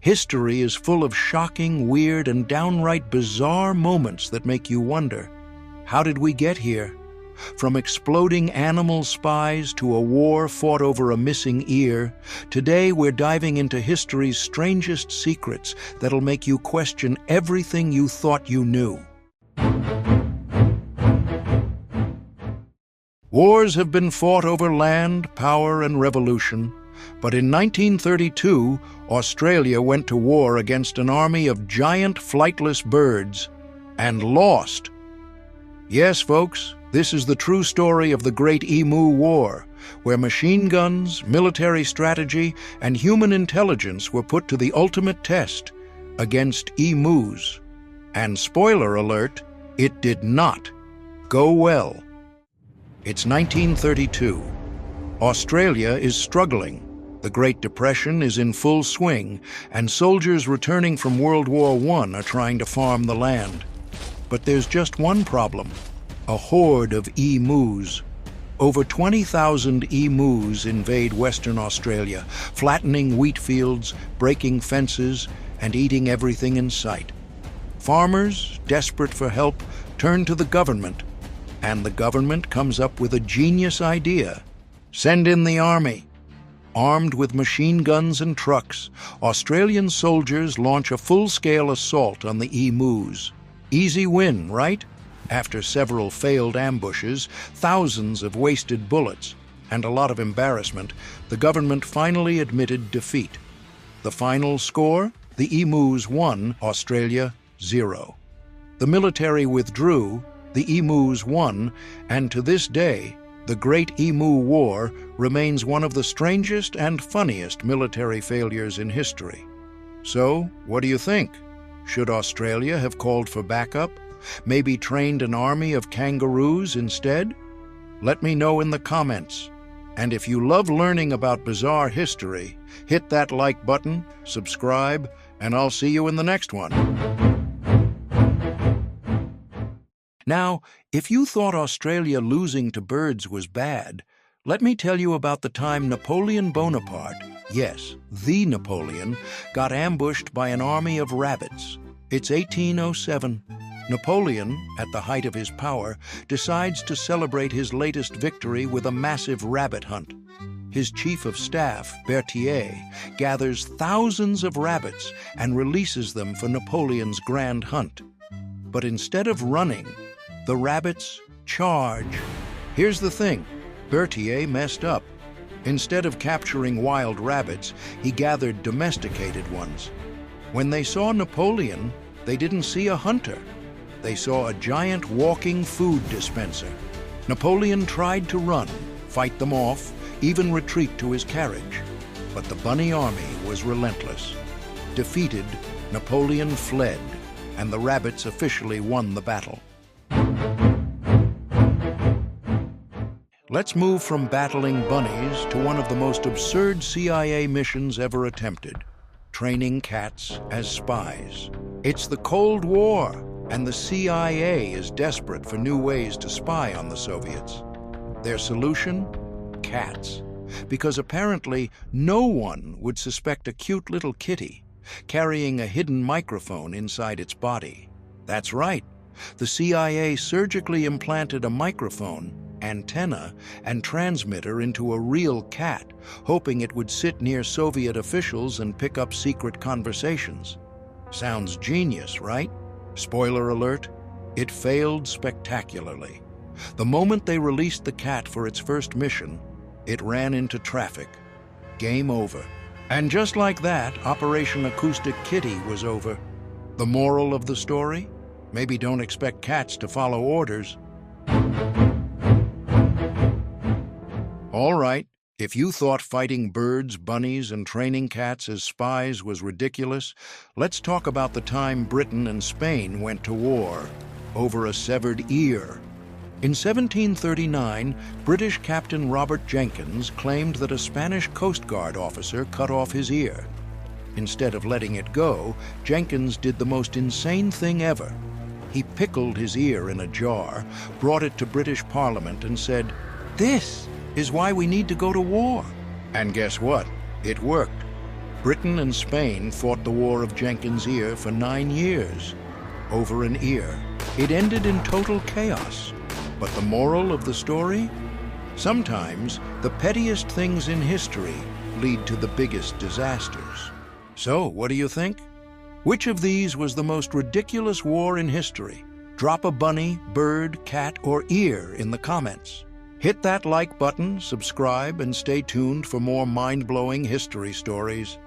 History is full of shocking, weird, and downright bizarre moments that make you wonder, how did we get here? From exploding animal spies to a war fought over a missing ear, today we're diving into history's strangest secrets that'll make you question everything you thought you knew. Wars have been fought over land, power, and revolution, but in 1932, Australia went to war against an army of giant flightless birds and lost. Yes, folks, this is the true story of the Great Emu War, where machine guns, military strategy, and human intelligence were put to the ultimate test against emus. And spoiler alert, it did not go well. It's 1932. Australia is struggling. The Great Depression is in full swing, and soldiers returning from World War I are trying to farm the land. But there's just one problem: a horde of emus. Over 20,000 emus invade Western Australia, flattening wheat fields, breaking fences, and eating everything in sight. Farmers, desperate for help, turn to the government, and the government comes up with a genius idea: send in the army. Armed with machine guns and trucks, Australian soldiers launch a full-scale assault on the emus. Easy win, right? After several failed ambushes, thousands of wasted bullets, and a lot of embarrassment, the government finally admitted defeat. The final score? The emus won, Australia 0. The military withdrew, the emus won, and to this day, the Great Emu War remains one of the strangest and funniest military failures in history. So, what do you think? Should Australia have called for backup? Maybe trained an army of kangaroos instead? Let me know in the comments. And if you love learning about bizarre history, hit that like button, subscribe, and I'll see you in the next one. Now, if you thought Australia losing to birds was bad, let me tell you about the time Napoleon Bonaparte, yes, the Napoleon, got ambushed by an army of rabbits. It's 1807. Napoleon, at the height of his power, decides to celebrate his latest victory with a massive rabbit hunt. His chief of staff, Berthier, gathers thousands of rabbits and releases them for Napoleon's grand hunt. But instead of running, the rabbits charge. Here's the thing, Berthier messed up. Instead of capturing wild rabbits, he gathered domesticated ones. When they saw Napoleon, they didn't see a hunter. They saw a giant walking food dispenser. Napoleon tried to run, fight them off, even retreat to his carriage. But the bunny army was relentless. Defeated, Napoleon fled, and the rabbits officially won the battle. Let's move from battling bunnies to one of the most absurd CIA missions ever attempted: training cats as spies. It's the Cold War, and the CIA is desperate for new ways to spy on the Soviets. Their solution? Cats. Because apparently no one would suspect a cute little kitty carrying a hidden microphone inside its body. That's right. The CIA surgically implanted a microphone, antenna, and transmitter into a real cat, hoping it would sit near Soviet officials and pick up secret conversations. Sounds genius, right? Spoiler alert, it failed spectacularly. The moment they released the cat for its first mission, it ran into traffic. Game over. And just like that, Operation Acoustic Kitty was over. The moral of the story? Maybe don't expect cats to follow orders. All right, if you thought fighting birds, bunnies, and training cats as spies was ridiculous, let's talk about the time Britain and Spain went to war over a severed ear. In 1739, British Captain Robert Jenkins claimed that a Spanish Coast Guard officer cut off his ear. Instead of letting it go, Jenkins did the most insane thing ever. He pickled his ear in a jar, brought it to British Parliament, and said, "This is why we need to go to war." And guess what? It worked. Britain and Spain fought the War of Jenkins' Ear for 9 years, over an ear. It ended in total chaos. But the moral of the story? Sometimes the pettiest things in history lead to the biggest disasters. So, what do you think? Which of these was the most ridiculous war in history? Drop a bunny, bird, cat, or ear in the comments. Hit that like button, subscribe, and stay tuned for more mind-blowing history stories.